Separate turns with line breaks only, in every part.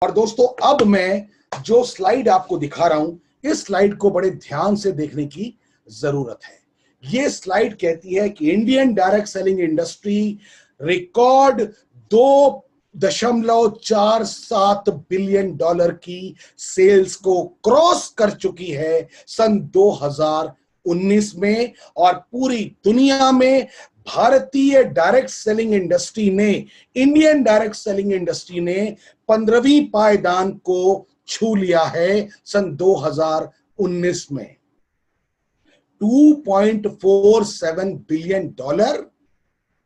और दोस्तों, अब मैं जो स्लाइड आपको दिखा रहा हूं, इस स्लाइड को बड़े ध्यान से देखने की जरूरत है। ये स्लाइड कहती है कि Indian direct selling industry record 2.47 billion dollar की सेल्स को क्रॉस कर चुकी है सन 2019 में। और पूरी दुनिया में भारतीय डायरेक्ट सेलिंग इंडस्ट्री ने, इंडियन डायरेक्ट सेलिंग इंडस्ट्री ने 15वीं पायदान को छू लिया है सन 2019 में। 2.47 बिलियन डॉलर,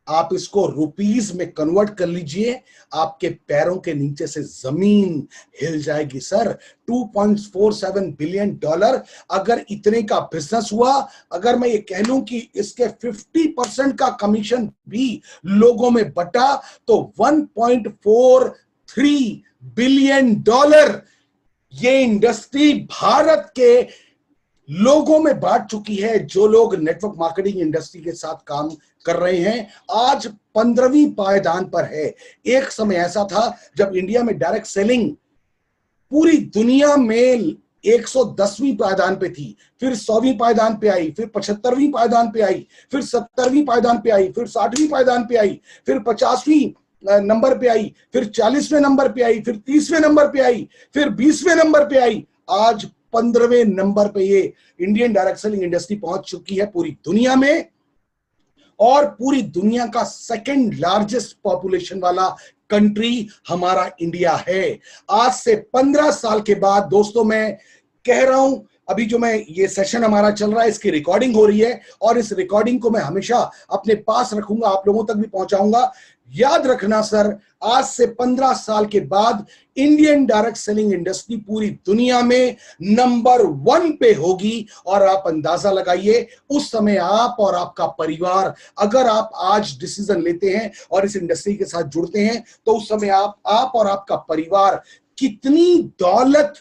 आप इसको रुपीस में कन्वर्ट कर लीजिए, आपके पैरों के नीचे से जमीन हिल जाएगी सर। 2.47 बिलियन डॉलर, अगर इतने का बिजनेस हुआ, अगर मैं ये कह लूं कि इसके 50% का कमीशन भी लोगों में बटा, तो 1.43 बिलियन डॉलर ये इंडस्ट्री भारत के लोगों में बांट चुकी है, जो लोग नेटवर्क मार्केटिंग इंडस्ट्री के साथ काम कर रहे हैं। आज 15वीं पायदान पर है। एक समय ऐसा था जब इंडिया में डायरेक्ट सेलिंग पूरी दुनिया में 110वीं पायदान पे थी, फिर 100वीं पायदान पे आई, फिर 75वीं पायदान पे आई, फिर 70वीं पायदान पे आई, फिर 60वीं पायदान पे आई, फिर 50वीं नंबर पे आई, फिर 40वें नंबर पे आई, फिर 30वें नंबर पे आई, फिर 20वें नंबर पे आई। आज 15वें नंबर पे ये इंडियन डायरेक्ट सेलिंग इंडस्ट्री पहुंच चुकी है पूरी दुनिया में, और पूरी दुनिया का सेकंड लार्जेस्ट पॉपुलेशन वाला कंट्री हमारा इंडिया है। आज से 15 साल के बाद दोस्तों, मैं कह रहा हूं, अभी जो मैं ये सेशन हमारा चल रहा है, इसकी रिकॉर्डिंग हो रही है, और इस रिकॉर्डिंग को मैं हमेशा अपने पास रखूंगा, आप लोगों तक भी पहुंचाऊंगा। याद रखना सर, आज से 15 साल के बाद इंडियन डायरेक्ट सेलिंग इंडस्ट्री पूरी दुनिया में नंबर 1 पे होगी। और आप अंदाजा लगाइए, उस समय आप और आपका परिवार, अगर आप आज डिसीजन लेते हैं और इस इंडस्ट्री के साथ जुड़ते हैं, तो उस समय आप और आपका परिवार कितनी दौलत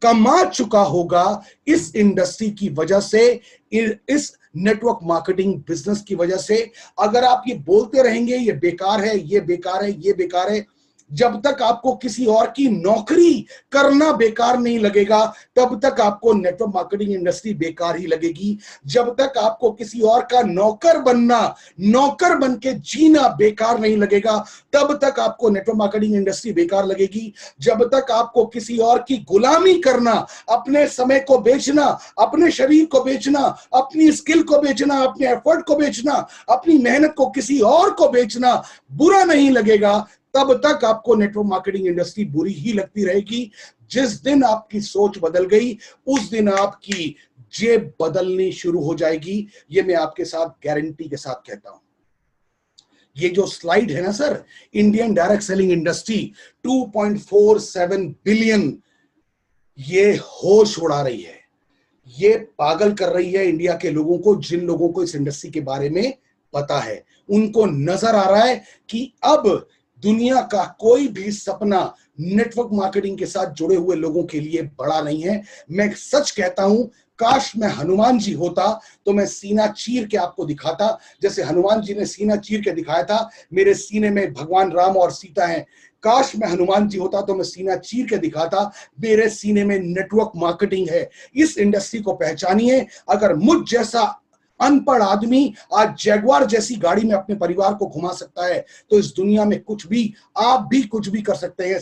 कमा चुका होगा इस इंडस्ट्री की वजह से, इस नेटवर्क मार्केटिंग बिजनेस की वजह से। अगर आप ये बोलते रहेंगे ये बेकार है, ये बेकार है, ये बेकार है, जब तक आपको किसी और की नौकरी करना बेकार नहीं लगेगा, तब तक आपको नेटवर्क मार्केटिंग इंडस्ट्री बेकार ही लगेगी। जब तक आपको किसी और का नौकर बनना, नौकर बन के जीना बेकार नहीं लगेगा, तब तक आपको नेटवर्क मार्केटिंग इंडस्ट्री बेकार लगेगी। जब तक आपको किसी और की गुलामी करना, अपने समय को बेचना, अपने शरीर को बेचना, अपनी स्किल को बेचना, अपने एफर्ट को बेचना, अपनी मेहनत को किसी और को बेचना बुरा नहीं लगेगा, तब तक आपको नेटवर्क मार्केटिंग इंडस्ट्री बुरी ही लगती रहेगी। जिस दिन आपकी सोच बदल गई, उस दिन आपकी जेब बदलनी शुरू हो जाएगी। ये मैं आपके साथ गारंटी के साथ कहता हूं। ये जो स्लाइड है ना sir, Indian direct selling industry 2.47 billion, ये होश उड़ा रही है, ये पागल कर रही है इंडिया के लोगों को। जिन लोगों को इस इंडस्ट्री के बारे में पता है, उनको नजर आ रहा है कि अब दुनिया का कोई भी सपना नेटवर्क मार्केटिंग के साथ जुड़े हुए लोगों के लिए बड़ा नहीं है। मैं सच कहता हूं, काश मैं हनुमान जी होता तो मैं सीना चीर के आपको दिखाता, जैसे हनुमान जी ने सीना चीर के दिखाया था। मेरे सीने में भगवान राम और सीता हैं। काश मैं हनुमान जी होता तो मैं सीना चीर के दिखाता, मेरे सीने में नेटवर्क मार्केटिंग है। इस इंडस्ट्री को पहचानिए। अगर मुझ जैसा अनपढ़ आदमी आज जैगवार जैसी गाड़ी में अपने परिवार को घुमा सकता है, तो इस दुनिया में कुछ भी, आप भी कुछ भी कर सकते हैं।